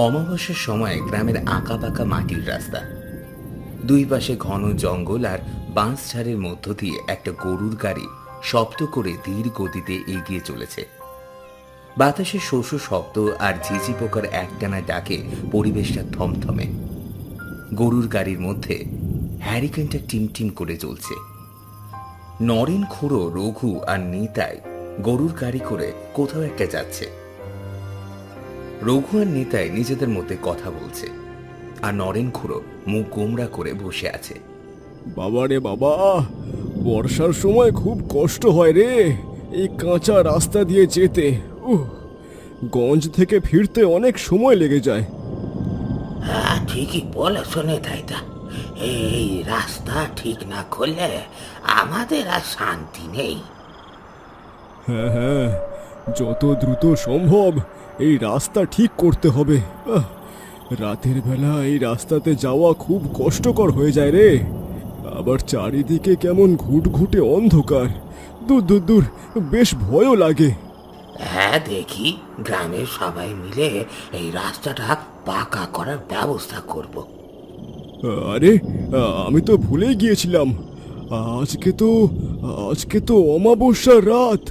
অমাবস্যার সময় গ্রামের আঁকাবাঁকা মাটির রাস্তা, দুই পাশে ঘন জঙ্গল আর বাঁশ ঝাড়ের মধ্য দিয়ে একটা গরুর গাড়ি শব্দ করে ধীর গতিতে এগিয়ে চলেছে। বাতাসে শোষ শব্দ আর ঝিঝি পোকার একটানা ডাকে পরিবেশটা থমথমে। গরুর গাড়ির মধ্যে হ্যারিকেনটা টিমটিম করে চলছে। নরেন, খুড়ো, রঘু আর নিতাই গরুর গাড়ি করে কোথাও একটা যাচ্ছে। রঘু আর নিতাই নিজেদের মধ্যে কথা বলছে, আর নরেন খুড়ো মুখ গোমরা করে বসে আছে। বাবা রে বাবা, বর্ষার সময় খুব কষ্ট হয় রে এই কাঁচা রাস্তা দিয়ে যেতে। গঞ্জ থেকে ফিরতে অনেক সময় লেগে যায়। হ্যাঁ, ঠিকই বলেছ নেতাইদা। এই রাস্তা ঠিক না করলে আমাদের আর শান্তি নেই। হ্যাঁ হ্যাঁ, যত দ্রুত সম্ভব এই রাস্তা ঠিক করতে হবে। রাতের বেলা এই রাস্তাতে যাওয়া খুব কষ্টকর হয়ে যায় রে। আবার চারিদিকে কেমন ঘুটঘুটে অন্ধকার। দূর দূর দূর, বেশ ভয়ও লাগে। হ্যাঁ, দেখি গ্রামের সবাই মিলে এই রাস্তাটা পাকা করার ব্যবস্থা করব। আরে, আমি তো ভুলেই গিয়েছিলাম। আজকে তো অমাবস্যার রাত।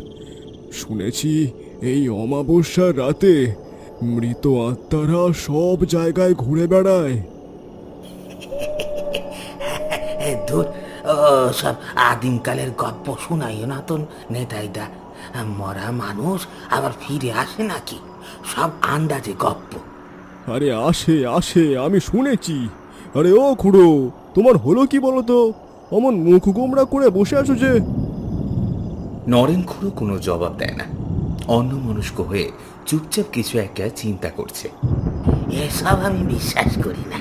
শুনেছি এই অমাবস্যার রাতে মৃত আত্মারা সব জায়গায় ঘুরে বেড়ায়। দূর, ও সব আদিমকালের গল্প শোনাইও না তো নেতাইদা। মরা মানুষ আবার ফিরে আসে নাকি? সব আন্দাজে গপ্প। আরে আসে আসে, আমি শুনেছি। আরে ও খুড়ো, তোমার হলো কি বলো তো? অমন মুখ গোমরা করে বসে আছো যে। নরেন খুড়ো কোনো জবাব দেয় না, অন্যমনস্ক হয়ে চুপচাপ কিছু একটা চিন্তা করছে। এসব আমি বিশ্বাস করি না।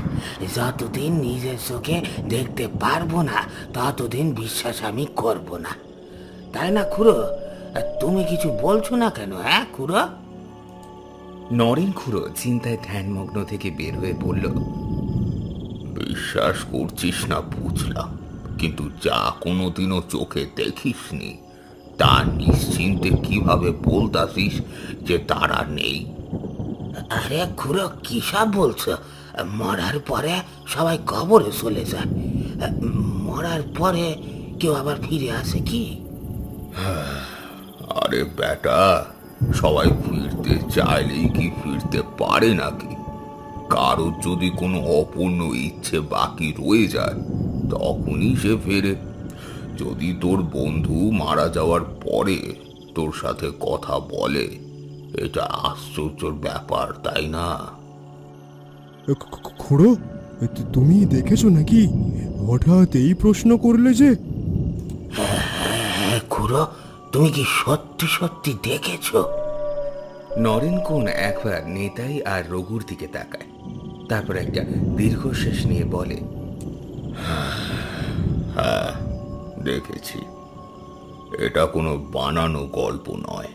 যতদিন নিজের চোখে দেখতে পারবো না ততদিন বিশ্বাস আমি করব না, তাই না খুড়ো? তুমি কিছু বলছো না কেন? হ্যাঁ খুড়ো? নরেন খুড়ো চিন্তায় ধ্যানমগ্ন থেকে বের হয়ে বলল, বিশ্বাস করছিস না বুঝলাম, কিন্তু যা কোনোদিনও চোখে দেখিসনি তা নিশ্চিন্তে কিভাবে বলতাছিস যে তারা নেই? আরে খুড়ো, কি সব বলছো? মরার পরে সবাই কবরে চলে যায়। মরার পরে কেউ আবার ফিরে আসে কি? আরে বেটা, সবাই ফিরতে চাইলেই কি ফিরতে পারে নাকি? কারোর যদি কোনো অপূর্ণ ইচ্ছে বাকি রয়ে যায় তখনই সে ফেরে। যদি তোর বন্ধু মারা যাওয়ার পরে তোর সাথে কথা বলে, এটা আশ্চর্যের ব্যাপার, তাই না? খুড়ো, তুমি দেখেছো নাকি? হঠাৎ এই প্রশ্ন করলে যে। হ্যাঁ খুড়ো, তুমি কি সত্যি সত্যি দেখেছো? নরেন কোন একবার নেতাই আর রঘুর দিকে তাকায়, তারপর একটা দীর্ঘশ্বাস নিয়ে বলে, হ্যাঁ, দেখেছি। এটা কোনো বানানো গল্প নয়,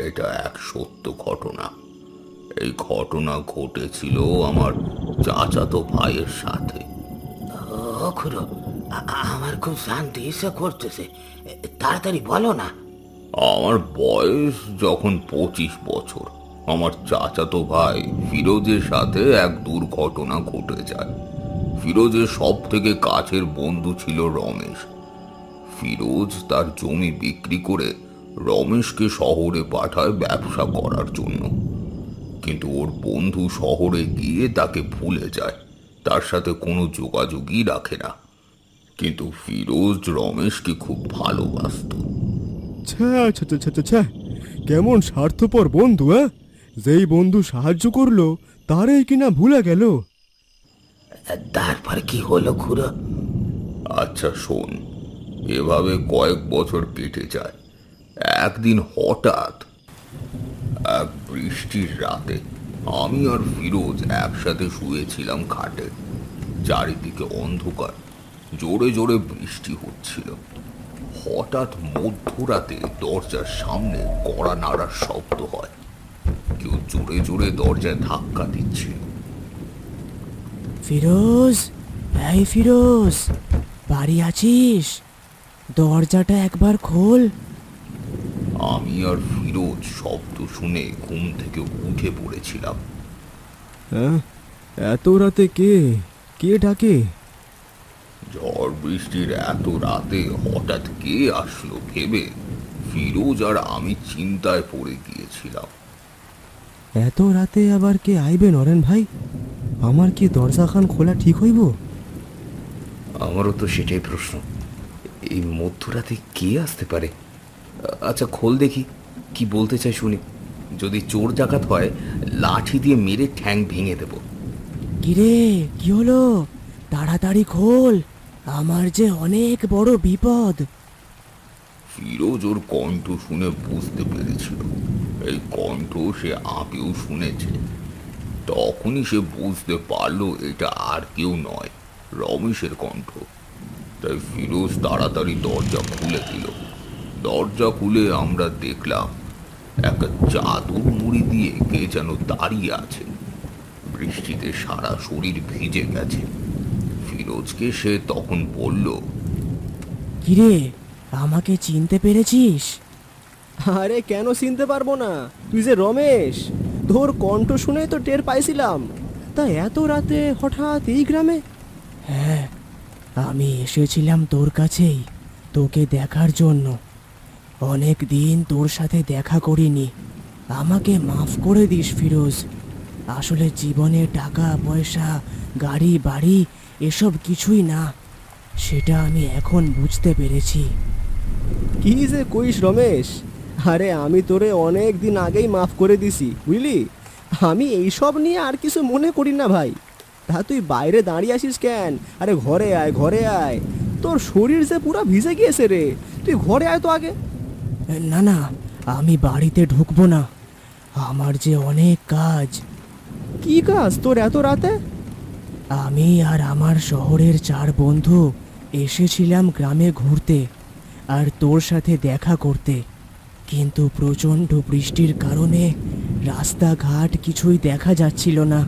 এটা এক সত্য ঘটনা। এই ঘটনা ঘটেছিল আমার চাচাতো ভাইয়ের সাথে। ও খুড়ো, আমার খুব জানতে ইচ্ছা করতেছে, তাড়াতাড়ি বলো না। আমার বয়স যখন 25 বছর, আমার চাচাতো ভাই ফিরোজের সাথে এক দুর্ঘটনা ঘটে যায়। ফিরোজের সব থেকে কাছের বন্ধু ছিল রমেশ। ফিরোজ তার জমি বিক্রি করে রমেশকে শহরে পাঠায় ব্যবসা করার জন্য, কিন্তু ওর বন্ধু শহরে গিয়ে তাকে ভুলে যায়, তার সাথে কোনো যোগাযোগই রাখে না। কিন্তু ফিরোজ রমেশকে খুব ভালোবাসতো। কেমন স্বার্থপর বন্ধু! যেই বন্ধু সাহায্য করলো তারই কিনা ভুলে গেল। তারপর কি হলো খুড়ো? আচ্ছা শোন, এভাবে কয়েক বছর কেটে যায়। একদিন হঠাৎ এক বৃষ্টির রাতে আমি আর ফিরোজ একসাথে শুয়েছিলাম খাটে। চারিদিকে অন্ধকার, জোরে জোরে বৃষ্টি হচ্ছিল। হঠাৎ মধ্যরাতে দরজার সামনে কড়া নাড়ার শব্দ হয়। কেউ জোরে জোরে দরজায় ধাক্কা দিচ্ছিল। ফিরোজ, এই ফিরোজ, বাড়ি আছিস? দরজাটা একবার খোল। আমি আর ফিরোজ শব্দ শুনে ঘুম থেকে উঠে পড়েছিলাম। হ্যাঁ, এত রাতে কে কে ডাকে? ঝড় বৃষ্টির এত রাতে হঠাৎ কে আসলো ভেবে ফিরোজ আর আমি চিন্তায় পড়ে গিয়েছিলাম। এত রাতে আবার কে আইবে নরেন ভাই? আমার কি দরজাখান খোলা ঠিক হইব? আমারও তো সেটাই প্রশ্ন, এই মধ্যরাতে কে আসতে পারে? আচ্ছা খোল দেখি, কি বলতে চাই শুনি। যদি চোর ডাকাত হয়, লাঠি দিয়ে মেরে ঠ্যাং ভেঙে দেব। কিরে, কি হলো? তাড়াতাড়ি খোল, আমার যে অনেক বড় বিপদ। ফিরোজ ওর কণ্ঠ শুনে বুঝতে পেরেছিল এই কণ্ঠ সে আগেও শুনেছে। তখনই সে বুঝতে পারলো এটা আর কেউ নয়, রমেশের কণ্ঠ। তাই ফিরোজ তাড়াতাড়ি দরজা খুলে দিল। দরজা খুলে আমরা দেখলাম একটা চাদর মুড়ি দিয়ে কে যেন দাঁড়িয়ে আছে। বৃষ্টিতে সারা শরীর ভিজে গেছে। ফিরোজকে সে তখন বলল, কিরে, আমাকে চিনতে পেরেছিস? আরে কেন চিনতে পারবো না? তুই যে রমেশ, তোর কণ্ঠ শুনে তো টের পাইছিলাম। তা এত রাতে হঠাৎ এই গ্রামে? হ্যাঁ, আমি এসেছিলাম তোর কাছেই, তোকে দেখার জন্য। অনেক দিন তোর সাথে দেখা করিনি, আমাকে মাফ করে দিস ফিরোজ। আসলে জীবনে টাকা পয়সা, গাড়ি বাড়ি এসব কিছুই না, সেটা আমি এখন বুঝতে পেরেছি। কি যে কইস রমেশ, আরে আমি তোরে অনেক দিন আগেই মাফ করে দিছি, বুঝলি? আমি এইসব নিয়ে আর কিছু মনে করি না ভাই। তা তুই বাইরে দাঁড়িয়ে আসিস কেন? আরে ঘরে আয়, ঘরে আয়। তোর শরীর যে পুরো ভিজে গিয়েছে রে, তুই ঘরে আয় তো আগে। না না, আমি বাড়িতে ঢুকবো না, আমার যে অনেক কাজ। কি কাজ তোর এত রাতে? আমি আর আমার শহরের 4 বন্ধু এসেছিলাম গ্রামে ঘুরতে আর তোর সাথে দেখা করতে, কিন্তু প্রচণ্ড বৃষ্টির কারণে রাস্তাঘাট কিছুই দেখা যাচ্ছিল না।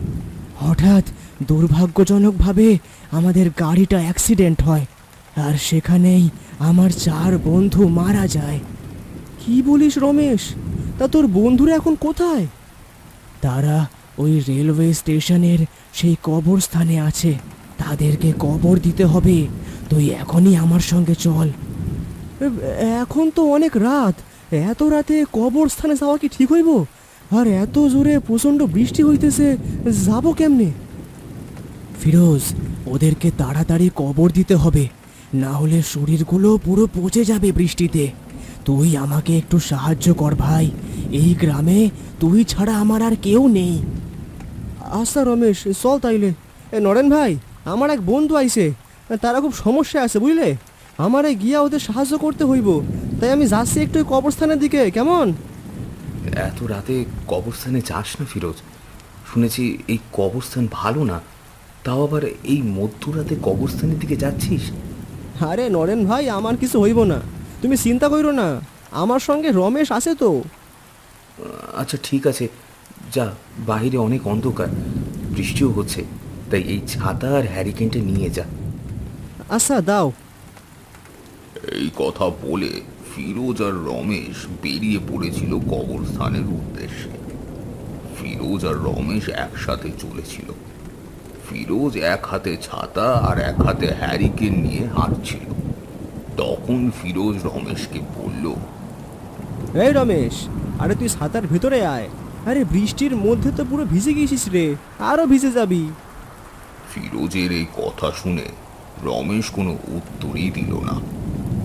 হঠাৎ দুর্ভাগ্যজনকভাবে আমাদের গাড়িটা অ্যাক্সিডেন্ট হয়, আর সেখানেই আমার 4 বন্ধু মারা যায়। কি বলিস রমেশ? তা তোর বন্ধুরা এখন কোথায়? তারা ওই রেলওয়ে স্টেশনের সেই কবরস্থানে আছে, তাদেরকে কবর দিতে হবে। তুই এখনই আমার সঙ্গে চল। এখন তো অনেক রাত, এত রাতে কবরস্থানে যাওয়া কি ঠিক হইব? আর এত জোরে প্রচণ্ড বৃষ্টি হইতেছে, যাব কেমনে? ফিরোজ, ওদেরকে তাড়াতাড়ি কবর দিতে হবে, না হলে শরীরগুলো পুরো পচে যাবে বৃষ্টিতে। তুই আমাকে একটু সাহায্য কর ভাই, এই গ্রামে তুই ছাড়া আমার আর কেউ নেই। আচ্ছা রমেশ, চল তাইলে। নরেন ভাই, আমার এক বন্ধু আইছে, তারা খুব সমস্যা আছে বুঝলে। আমারে গিয়া ওদের সাহায্য করতে হইব, তাই আমি যাচ্ছি একটু ওই কবরস্থানের দিকে, কেমন? এত রাতে কবরস্থানে যাস না ফিরোজ, শুনেছি এই কবরস্থান ভালো না। তাও আবার এই মধ্যরাতে কবরস্থানের দিকে যাচ্ছিস? আরে নরেন ভাই, আমার কিছু হইব না, তুমি চিন্তা করো না, আমার সঙ্গে রমেশ আছে তো। আচ্ছা ঠিক আছে, যা, বাইরে অনেক অন্ধকার, বৃষ্টিও হচ্ছে, তাই এই ছাতা আর হ্যারিকেনটা নিয়ে যা। আচ্ছা দাও। এই কথা বলে ফিরোজ আর রমেশ বেরিয়ে পড়েছিল কবরস্থানের উদ্দেশ্যে। ফিরোজ আর রমেশ একসাথে চলেছিল। ফিরোজ এক হাতে ছাতা আর এক হাতে হ্যারিকেন নিয়ে হাঁটছিল। তখন ফিরোজ রমেশকে বলল, এই রমেশ, আরে তুই ছাতার ভিতরে আয়। আরে বৃষ্টির মধ্যে তো পুরো ভিজে গেছিস রে, আরো ভিজে যাবি। ফিরোজের এই কথা শুনে রমেশ কোনো উত্তরই দিল না,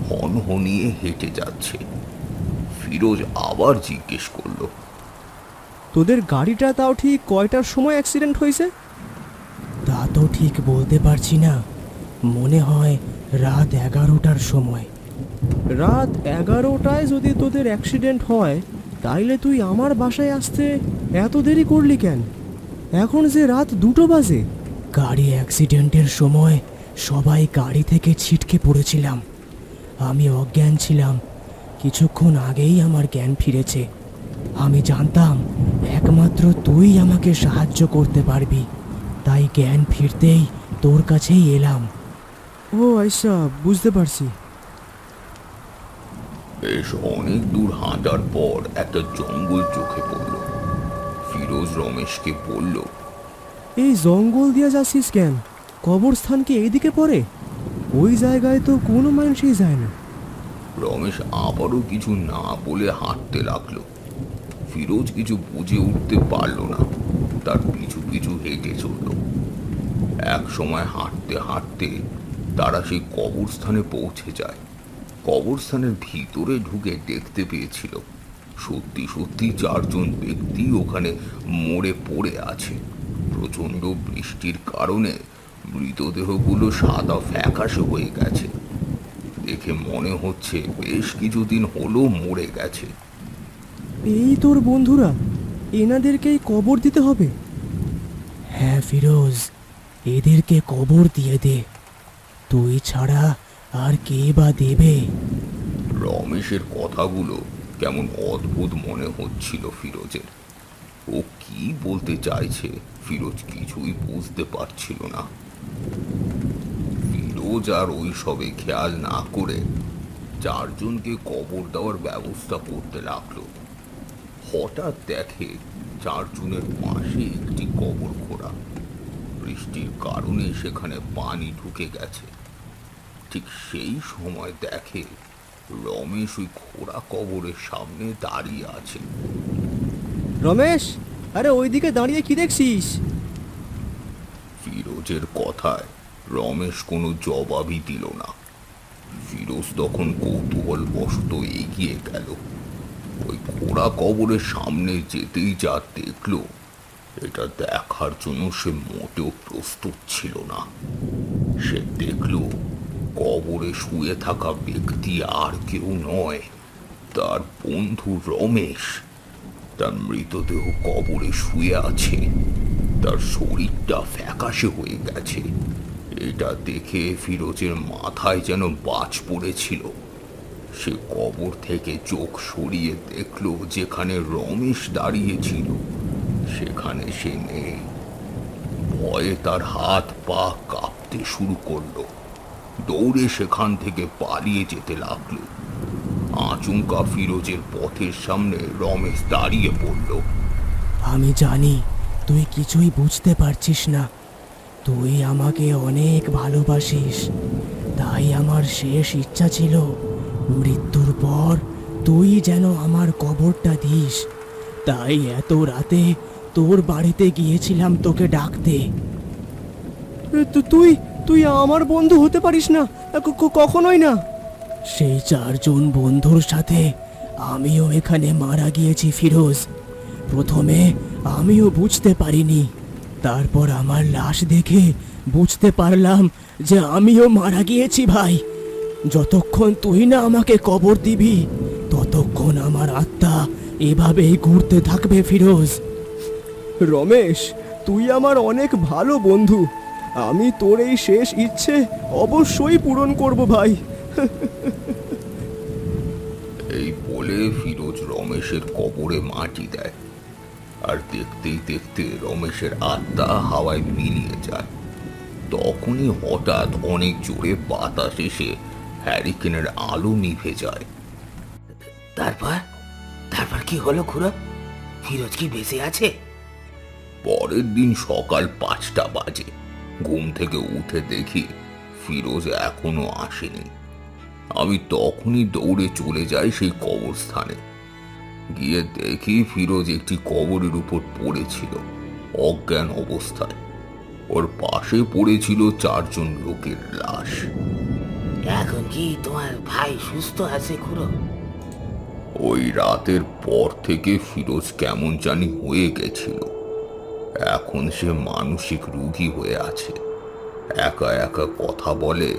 হনহনিয়ে হেঁটে যাচ্ছে। ফিরোজ আবার জিজ্ঞেস করলো, তোদের গাড়িটা তাও ঠিক কয়টার সময় অ্যাক্সিডেন্ট হয়েছে? তা তো ঠিক বলতে পারছি না, মনে হয় রাত 11টার সময়। রাত 11টায় যদি তোদের অ্যাক্সিডেন্ট হয়, তাইলে তুই আমার বাসায় আসতে এত দেরি করলি কেন? এখন যে রাত 2টো বাজে। গাড়ি অ্যাক্সিডেন্টের সময় সবাই গাড়ি থেকে ছিটকে পড়েছিলাম, আমি অজ্ঞান ছিলাম। কিছুক্ষণ আগেই আমার জ্ঞান ফিরেছে। আমি জানতাম একমাত্র তুই আমাকে সাহায্য করতে পারবি, তাই জ্ঞান ফিরতেই তোর কাছেই এলাম। ও আচ্ছা, বুঝতে পারছি। বেশ অনেক দূর হাঁটার পর একটা জঙ্গল চোখে পড়ল। ফিরোজ রমেশকে বলল, এই জঙ্গল দিয়ে যাচ্ছিস কেন? কবরস্থান কি এইদিকে পড়ে? ওই জায়গায় তো কোনো মানুষই যায় না। রমেশ আবারও কিছু না বলে হাঁটতে লাগলো। ফিরোজ কিছু বুঝে উঠতে পারলো না, তার পিছু পিছু হেঁটে চলল। এক সময় হাঁটতে হাঁটতে তারা সেই কবরস্থানে পৌঁছে যায়। কবরস্থানের ভিতরে ঢুকে দেখতে পেয়েছিল সত্যি সত্যি 4 জন ব্যক্তি ওখানে মরে পড়ে আছে। প্রচণ্ড বৃষ্টির কারণে মৃতদেহগুলো সাদা ফ্যাকাশে হয়ে গেছে। দেখে মনে হচ্ছে বেশ কিছুদিন হলো মরে গেছে। এই তোর বন্ধুরা, এনাদেরকেই কবর দিতে হবে? হ্যাঁ ফিরোজ, এদেরকে কবর দিয়ে দে। তুই ছাড়া আর কে বা দেবে? রমেশের কথাগুলো কেমন অদ্ভুত মনে হচ্ছিল ফিরোজের। ও কি বলতে চাইছে ফিরোজ কিছুই বুঝতে পারছিল না। ফিরোজ আর ওই সবে খেয়াল না করে 4 জনকে কবর দেওয়ার ব্যবস্থা করতে লাগলো। হঠাৎ দেখে 4 জনের পাশে একটি কবর খোঁড়া। বৃষ্টির কারণে সেখানে পানি ঢুকে গেছে। ঠিক সেই সময় দেখে রমেশ ওই খোঁড়া কবরের সামনে দাঁড়িয়ে আছে। রমেশ, আরে ওইদিকে দাঁড়িয়ে কি দেখছিস? ফিরোজের কথায় রমেশ কোনো জবাবই দিল না। ফিরোজ তখন কৌতূহলবশত এগিয়ে গেল। ওই খোঁড়া কবরের সামনে যেতেই যা দেখলো, এটা দেখার জন্য সে মোটেও প্রস্তুত ছিল না। সে দেখল কবরে শুয়ে থাকা ব্যক্তি আর কেউ নয়, তার বন্ধু রমেশ। তার মৃতদেহ কবরে শুয়ে আছে, তার শরীরটা ফ্যাকাশে হয়ে গেছে। এটা দেখে ফিরোজের মাথায় যেন বাজ পড়েছিল। সে কবর থেকে চোখ সরিয়ে দেখল যেখানে রমেশ দাঁড়িয়েছিল সেখানে সে নেই। ভয়ে তার হাত পা কাঁপতে শুরু করলো। দৌড়ে সেখান থেকে পালিয়ে যেতে লাগলো। আচমকা ফিরোজের পথের সামনে রমেশ দাঁড়িয়ে পড়ল। আমি জানি তুই কিছুই বুঝতে পারছিস না। তুই আমাকে অনেক ভালোবাসিস, তাই আমার শেষ ইচ্ছা ছিল মৃত্যুর পর তুই যেন আমার কবরটা দিস। তাই এত রাতে তোর বাড়িতে গিয়েছিলাম তোকে ডাকতে। তুই তুই আমার বন্ধু হতে পারিস না, কখনোই না। সেই 4 জন বন্ধুর সাথে আমিও এখানে মারা গিয়েছি ফিরোজ। প্রথমে আমিও বুঝতে পারিনি, তারপর আমার লাশ দেখে বুঝতে পারলাম যে আমিও মারা গিয়েছি ভাই। যতক্ষণ তুই না আমাকে কবর দিবি ততক্ষণ আমার আত্মা এভাবেই ঘুরতে থাকবে ফিরোজ। রমেশ, তুই আমার অনেক ভালো বন্ধু। আমি তোর এই শেষ ইচ্ছে অবশ্যই পূরণ করব ভাই। এই বলে ফিরোজ রমেশের কবরে মাটি দেয়। আর দেখতেই দেখতে রমেশের আত্মা হাওয়ায় মিলিয়ে যায়। তখনই হঠাৎ অনেক জোরে বাতাস এসে হ্যারিকেনের আলো নিভে যায়। তারপর তারপর কি হলো খুড়ো? ফিরোজ কি বেঁচে আছে? পরের দিন সকাল 5টা বাজে। ঘুম থেকে উঠে দেখি ফিরোজ এখনো আসেনি। আমি তখনই দৌড়ে চলে যাই সেই কবরস্থানে। গিয়ে দেখি ফিরোজ একটি কবরের উপর পড়েছিল অজ্ঞান অবস্থায়। ওর পাশে পড়েছিল 4 জন লোকের লাশ। এখন কি তোমার ভাই সুস্থ আছে খুড়ো? ওই রাতের পর থেকে ফিরোজ কেমন জানি হয়ে গেছিল। এখন সে মানসিক রোগী হয়ে আছে। একা একা কথা বলে।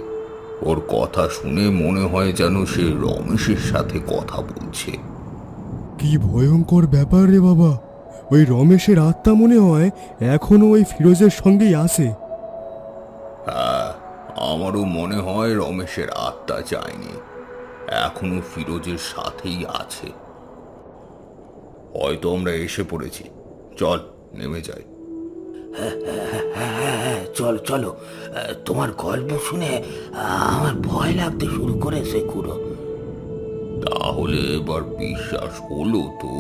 ওর কথা শুনে মনে হয় যেন সে রমেশের সাথে কথা বলছে। কি ভয়ঙ্কর ব্যাপার রে বাবা! ওই রমেশের আত্মা মনে হয় এখনো ওই ফিরোজের সঙ্গেই আছে। হ্যাঁ, আমারও মনে হয় রমেশের আত্মা যায়নি, এখনো ফিরোজের সাথেই আছে। হয়তো আমরা এসে পড়েছি, চল নেমে যাই। হ্যাঁ, চলো চলো। তোমার গল্প শুনে আমার ভয় লাগতে শুরু করেছে খুড়ো। তাহলে এবার বিশ্বাস হলো তো?